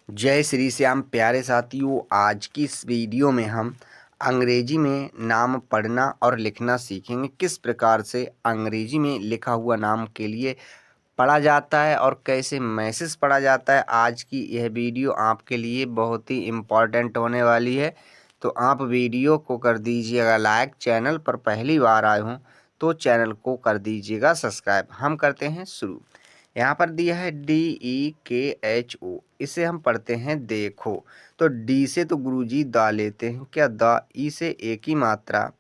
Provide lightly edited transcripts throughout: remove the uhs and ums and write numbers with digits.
जय श्री श्याम प्यारे साथियों। आज की इस वीडियो में हम अंग्रेजी में नाम पढ़ना और लिखना सीखेंगे। किस प्रकार से अंग्रेजी में लिखा हुआ नाम के लिए पढ़ा जाता है और कैसे मैसेज पढ़ा जाता है। आज की यह वीडियो आपके लिए बहुत ही इम्पॉर्टेंट होने वाली है, तो आप वीडियो को कर दीजिएगा लाइक। चैनल पर पहली बार आए हों तो चैनल को कर दीजिएगा सब्सक्राइब। हम करते हैं शुरू। यहाँ पर दिया है DEKHO, इसे हम पढ़ते हैं देखो। तो डी से तो गुरुजी दा लेते हैं क्या, दा। ई से ए की मात्रा,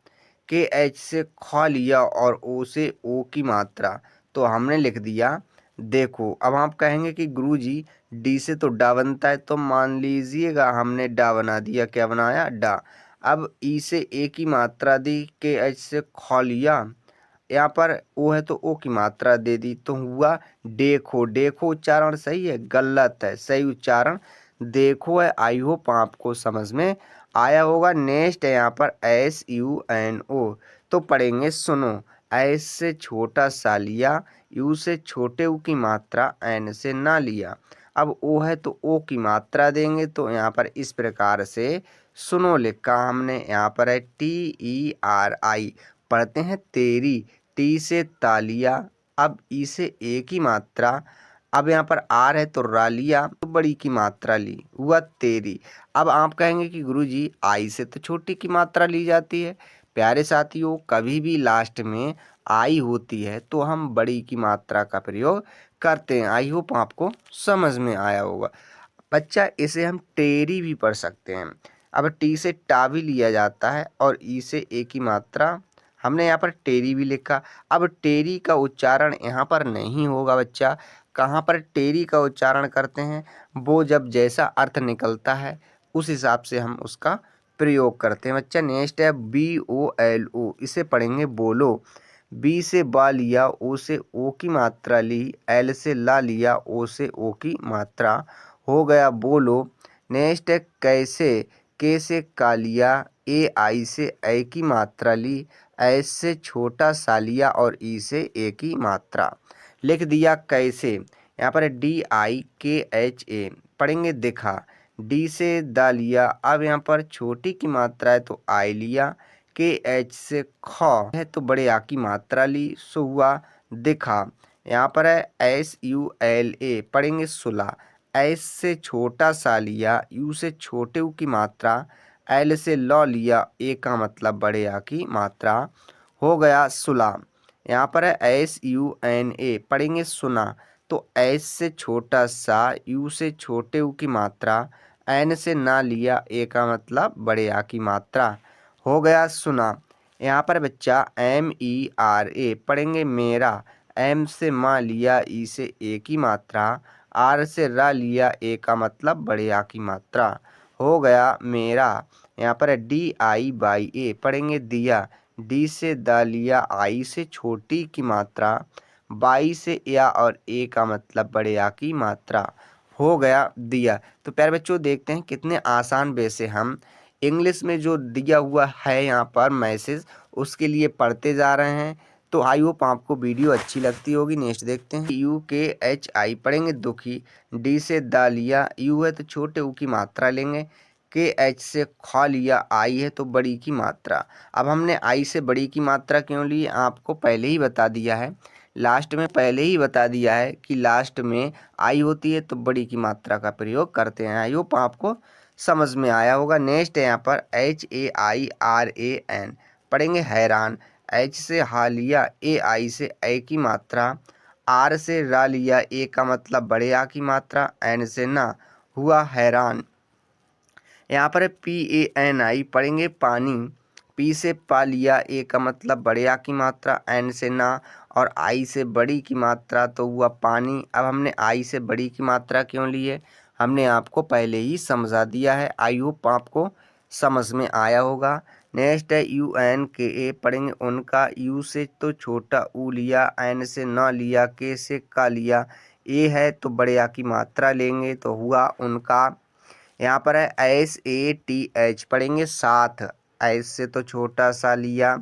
KH से ख लिया और ओ से ओ की मात्रा, तो हमने लिख दिया देखो। अब आप कहेंगे कि गुरुजी डी से तो डा बनता है, तो मान लीजिएगा हमने डा बना दिया। क्या बनाया, डा। अब ई से ए की मात्रा दी, KH से ख लिया, यहाँ पर ओ है तो ओ की मात्रा दे दी, तो हुआ देखो। देखो उच्चारण सही है, गलत है, सही उच्चारण देखो है। आई होप आपको समझ में आया होगा। नेक्स्ट है यहाँ पर SUNO, तो पढ़ेंगे सुनो। एस से छोटा सा लिया, यू से छोटे ऊ की मात्रा, एन से ना लिया। अब ओ है तो ओ की मात्रा देंगे, तो यहाँ पर इस प्रकार से सुनो लिखा हमने। यहाँ पर है TERI, पढ़ते हैं तेरी। टी से तालिया, अब ई से ए की मात्रा, अब यहाँ पर आर है तो रा लिया, तो बड़ी की मात्रा ली, हुआ तेरी। अब आप कहेंगे कि गुरुजी आई से तो छोटी की मात्रा ली जाती है। प्यारे साथियों, कभी भी लास्ट में आई होती है तो हम बड़ी की मात्रा का प्रयोग करते हैं। आई होप आपको समझ में आया होगा। बच्चा इसे हम टेरी भी पढ़ सकते हैं। अब टी से टा भी लिया जाता है और ई से ए की मात्रा, हमने यहाँ पर टेरी भी लिखा। अब टेरी का उच्चारण यहाँ पर नहीं होगा बच्चा। कहाँ पर टेरी का उच्चारण करते हैं, वो जब जैसा अर्थ निकलता है उस हिसाब से हम उसका प्रयोग करते हैं बच्चा। नेक्स्ट है BOLO, इसे पढ़ेंगे बोलो। बी से बा लिया, ओ से ओ की मात्रा ली, एल से ला लिया, ओ से ओ की मात्रा, हो गया बोलो। नेक्स्ट है कैसे, के से का लिया, AI से ए की मात्रा ली, एस से छोटा सा लिया और ई से ए की मात्रा, लिख दिया कैसे। यहाँ पर DIKHA, पढ़ेंगे दिखा। डी से दा लिया, अब यहाँ पर छोटी की मात्रा है तो आई लिया, KH से ख है तो बड़े आ की मात्रा ली, सो हुआ दिखा। यहाँ पर है SULA, पढ़ेंगे सुला। एस से छोटा सा लिया, यू से छोटे ऊ की मात्रा, एल से लौ लिया, ए का मतलब बड़े आ की मात्रा, हो गया सुला। यहाँ पर है SUNA, पढ़ेंगे सुना। तो एस से छोटा सा, यू से छोटे ऊ की मात्रा, एन से ना लिया, ए का मतलब बड़े आ की मात्रा, हो गया सुना। यहाँ पर बच्चा MERA, पढ़ेंगे मेरा। एम से माँ लिया, ई से ए की मात्रा, आर से रा लिया, ए का मतलब बड़े आ की मात्रा, हो गया मेरा। यहाँ पर DIYA, पढ़ेंगे दिया। डी से दा लिया, आई से छोटी की मात्रा, बाई से या और ए का मतलब बड़े आ की मात्रा, हो गया दिया। तो प्यारे बच्चों, देखते हैं कितने आसान वे से हम इंग्लिश में जो दिया हुआ है यहाँ पर मैसेज, उसके लिए पढ़ते जा रहे हैं। तो आई होप आपको वीडियो अच्छी लगती होगी। नेक्स्ट देखते हैं UKHI, पढ़ेंगे दुखी। डी से दा लिया, यू है तो छोटे ऊ की मात्रा लेंगे, KH से ख लिया, आई है तो बड़ी की मात्रा। अब हमने आई से बड़ी की मात्रा क्यों ली, आपको पहले ही बता दिया है, लास्ट में पहले ही बता दिया है कि लास्ट में आई होती है तो बड़ी की मात्रा का प्रयोग करते हैं। आई होप आपको समझ में आया होगा। नेक्स्ट है यहाँ पर HAIRAN, पढ़ेंगे हैरान। H से हा लिया, AI से ए की मात्रा, आर से रा लिया, ए का मतलब बड़े आ की मात्रा, एन से ना, हुआ हैरान। यहाँ पर PANI, पढ़ेंगे पानी। पी से पा लिया, ए का मतलब बड़े आ की मात्रा, एन से ना और आई से बड़ी की मात्रा, तो हुआ पानी। अब हमने आई से बड़ी की मात्रा क्यों ली है, हमने आपको पहले ही समझा दिया है। आई होप आपको समझ में आया होगा। नेक्स्ट है UNKA, पढ़ेंगे उनका। यू से तो छोटा ऊ लिया, एन से ना लिया, के से का लिया, ए है तो बड़े आ की मात्रा लेंगे, तो हुआ उनका। यहाँ पर है SATH, पढ़ेंगे साथ। एस से तो छोटा सा लिया,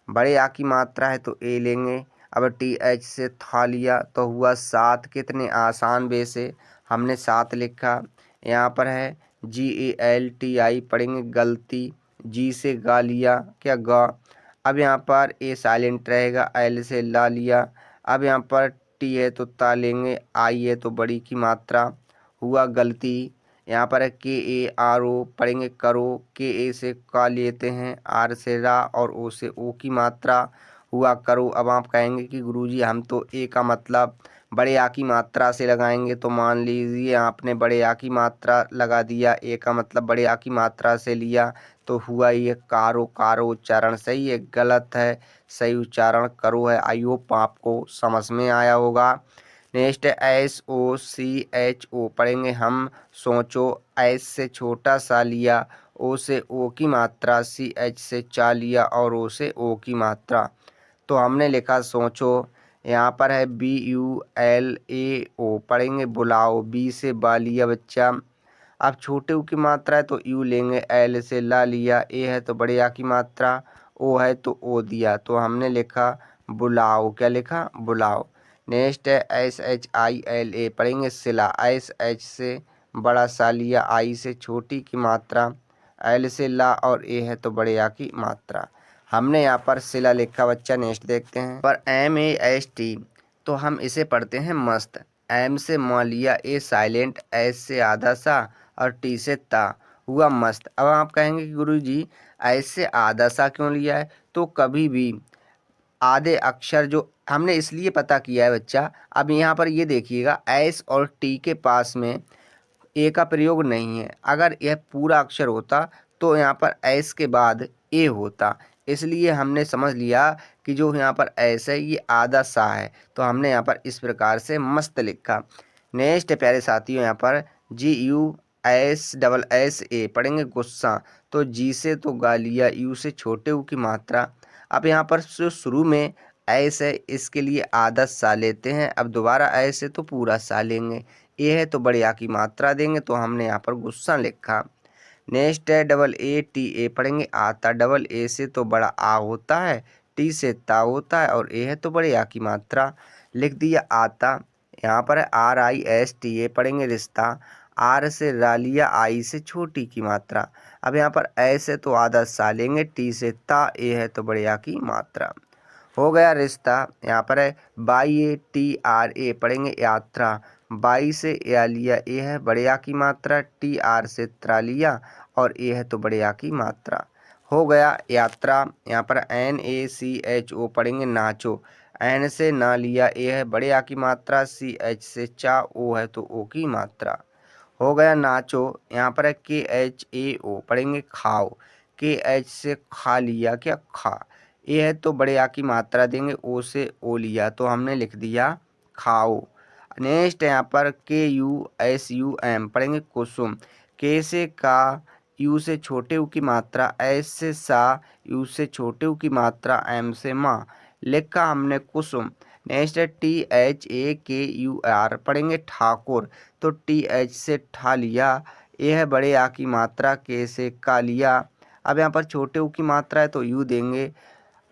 बड़े आ की मात्रा है तो ए लेंगे। अब TH से था लिया तो हुआ सात। कितने आसान वे से हमने सात लिखा। यहाँ पर है GALTI पढ़ेंगे गलती, जी से गा लिया क्या गा। अब यहाँ पर ए साइलेंट रहेगा, एल से ला लिया। अब यहाँ पर टी है तो ता लेंगे, आई है तो बड़ी की मात्रा, हुआ गलती। यहाँ पर है KARO पढ़ेंगे करो, KA से का लेते हैं, आर से रा और ओ से ओ की मात्रा, हुआ करो। अब आप कहेंगे कि गुरुजी हम तो ए का मतलब बड़े आ की मात्रा से लगाएंगे, तो मान लीजिए आपने बड़े आ की मात्रा लगा दिया, ए का मतलब बड़े आ की मात्रा से लिया, तो हुआ ये कारो। कारो उच्चारण सही है गलत है, सही उच्चारण करो है। आई होप आपको समझ में आया होगा। नेक्स्ट SOCHO पढ़ेंगे हम सोचो, एस से छोटा सा लिया, ओ से ओ की मात्रा, CH से चा लिया और ओ से ओ की मात्रा, तो हमने लिखा सोचो। यहाँ पर है BULAO पढ़ेंगे बुलाओ, बी से बा लिया बच्चा। अब छोटे ऊ की मात्रा है तो यू लेंगे, एल से ला लिया, ए है तो बड़े आ की मात्रा, ओ है तो ओ दिया, तो हमने लिखा बुलाओ। क्या लिखा? बुलाओ। नेक्स्ट है SHILA पढ़ेंगे सिला, SH से बड़ा सा लिया, आई से छोटी की मात्रा, एल से ला और ए है तो बड़े आ की मात्रा, हमने यहाँ पर सिला लिखा बच्चा। नेक्स्ट देखते हैं पर MAST, तो हम इसे पढ़ते हैं मस्त। एम से म लिया, ए साइलेंट, एस से आधा सा और टी से ता, हुआ मस्त। अब आप कहेंगे कि गुरुजी एस से आधा सा क्यों लिया है? तो कभी भी आधे अक्षर जो हमने इसलिए पता किया है बच्चा, अब यहाँ पर ये देखिएगा एस और टी के पास में ए का प्रयोग नहीं है। अगर यह पूरा अक्षर होता तो यहाँ पर एस के बाद ए होता, इसलिए हमने समझ लिया कि जो यहाँ पर एस है ये आधा सा है, तो हमने यहाँ पर इस प्रकार से मस्त लिखा। नेक्स्ट प्यारे साथियों यहाँ पर GUSSA पढ़ेंगे गुस्सा, तो जी से तो गा लिया, यू से छोटे ऊ की मात्रा। अब यहाँ पर जो शुरू में एस है इसके लिए आधा सा लेते हैं, अब दोबारा एस है तो पूरा सा लेंगे, ए है तो बड़े आ की मात्रा देंगे, तो हमने यहाँ पर गुस्सा लिखा। नेक्स्ट है AA पढ़ेंगे आता, डबल ए से तो बड़ा आ होता है, टी से ता होता है और ए है तो बड़े आ की मात्रा, लिख दिया आता। यहाँ पर है RISTA पढ़ेंगे रिश्ता, आर से रा लिया, आई से छोटी की मात्रा। अब यहाँ पर ऐसे तो आधा सा लेंगे, टी से ता, ए है तो बड़े आ की मात्रा, हो गया रिश्ता। यहाँ पर है YATRA पढ़ेंगे यात्रा, बाई से या लिया, ए है बड़े आ की मात्रा, TR से त्रा लिया और ए है तो बड़े आ की मात्रा, हो गया यात्रा। यहाँ पर NACHO पढ़ेंगे नाचो, एन से ना लिया, ए है बड़े आ की मात्रा, CH से चा, ओ है तो ओ की मात्रा, हो गया नाचो। यहाँ पर है KHAO पढ़ेंगे खाओ, KH से खा लिया क्या खा, ए है तो बड़े आ की मात्रा देंगे, ओ से ओ लिया, तो हमने लिख दिया खाओ। नेक्स्ट यहाँ पर KUSUM पढ़ेंगे कुसुम, के से का, यू से छोटे ऊ की मात्रा, एस से सा, यू से छोटे ऊ की मात्रा, एम से माँ, लिखा हमने कुसुम। नेक्स्ट है THAKUR पढ़ेंगे ठाकुर, तो TH से ठा लिया, ए है बड़े आ की मात्रा, के से का लिया। अब यहाँ पर छोटे ऊ की मात्रा है तो यू देंगे,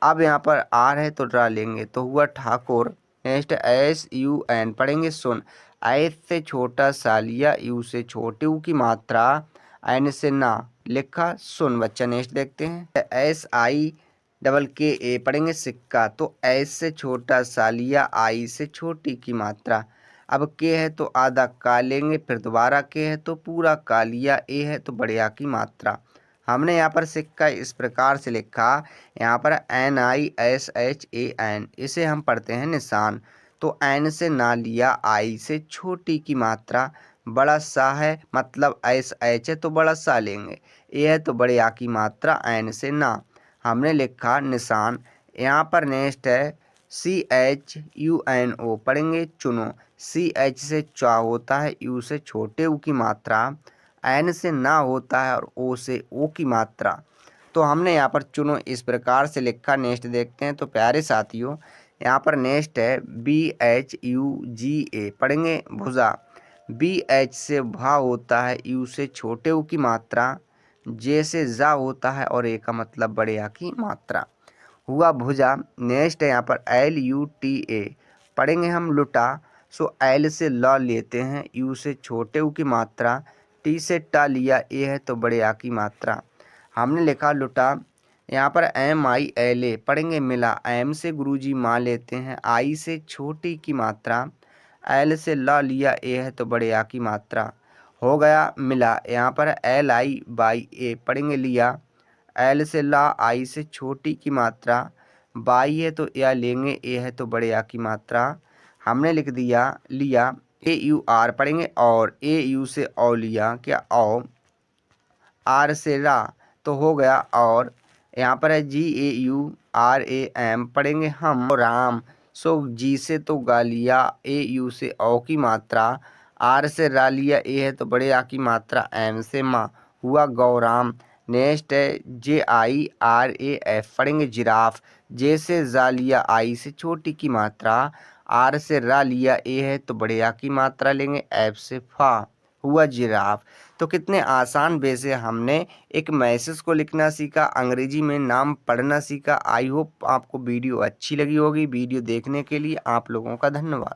अब यहाँ पर आर है तो ड्रा लेंगे, तो हुआ ठाकुर। नेक्स्ट SUN पढ़ेंगे सुन, एस से छोटा सा लिया, यू से छोटे ऊ की मात्रा, एन से ना, लिखा सुन बच्चा। नेक्स्ट देखते हैं SIKKA पढ़ेंगे सिक्का, तो एस से छोटा सा लिया, आई से छोटी की मात्रा, अब के है तो आधा का लेंगे, फिर दोबारा के है तो पूरा का लिया, ए है तो बड़े आ की मात्रा, हमने यहाँ पर सिक्का इस प्रकार से लिखा। यहाँ पर NISHAN, इसे हम पढ़ते हैं निशान, तो एन से ना लिया, आई से छोटी की मात्रा, बड़ा सा है मतलब SH है तो बड़ा सा लेंगे, ए है तो बड़े आ की मात्रा, एन से ना, हमने लिखा निशान। यहाँ पर नेक्स्ट है CHUNO पढ़ेंगे चुनो, CH से चा होता है, यू से छोटे ऊ की मात्रा, एन से ना होता है और ओ से ओ की मात्रा, तो हमने यहाँ पर चुनो इस प्रकार से लिखा। नेक्स्ट देखते हैं तो प्यारे साथियों यहाँ पर नेक्स्ट है BHUGA पढ़ेंगे भुजा, BH से भा होता है, यू से छोटे ऊ की मात्रा, जे से जा होता है और ए का मतलब बड़े आ की मात्रा, हुआ भुजा। नेक्स्ट है यहाँ पर LUTA पढ़ेंगे हम लुटा, सो एल से ल लेते हैं, यू से छोटे ऊ की मात्रा, टी से टा लिया, ए है तो बड़े आ की मात्रा। हमने लिखा लुटा, यहाँ पर MILA पढ़ेंगे मिला, एम से गुरुजी माँ लेते हैं, आई से छोटी की मात्रा, एल से ला लिया, ए है तो बड़े आ की मात्रा, हो गया मिला। यहाँ पर LI/A पढ़ेंगे लिया, एल से ला, आई से छोटी की मात्रा, बाई है तो या लेंगे, ए है तो बड़े आ की मात्रा, हमने लिख दिया लिया। AUR पढ़ेंगे और, AU से औ लिया, क्या औ, आर से रा तो हो गया और। यहाँ पर है GAURAM पढ़ेंगे हम, राम, सो जी से तो गा लिया, AU से औ की मात्रा, आर से रा लिया, ए है तो बड़े आ की मात्रा, एम से माँ, हुआ गौराम। नेक्स्ट है JIRAF पढ़ेंगे जिराफ, जे से जा लिया, आई से छोटी की मात्रा, आर से रा लिया, ए है तो बड़े आ की मात्रा लेंगे, एफ से फा, हुआ जिराफ। तो कितने आसान वे से हमने एक मैसेज को लिखना सीखा, अंग्रेजी में नाम पढ़ना सीखा। आई होप आपको वीडियो अच्छी लगी होगी। वीडियो देखने के लिए आप लोगों का धन्यवाद।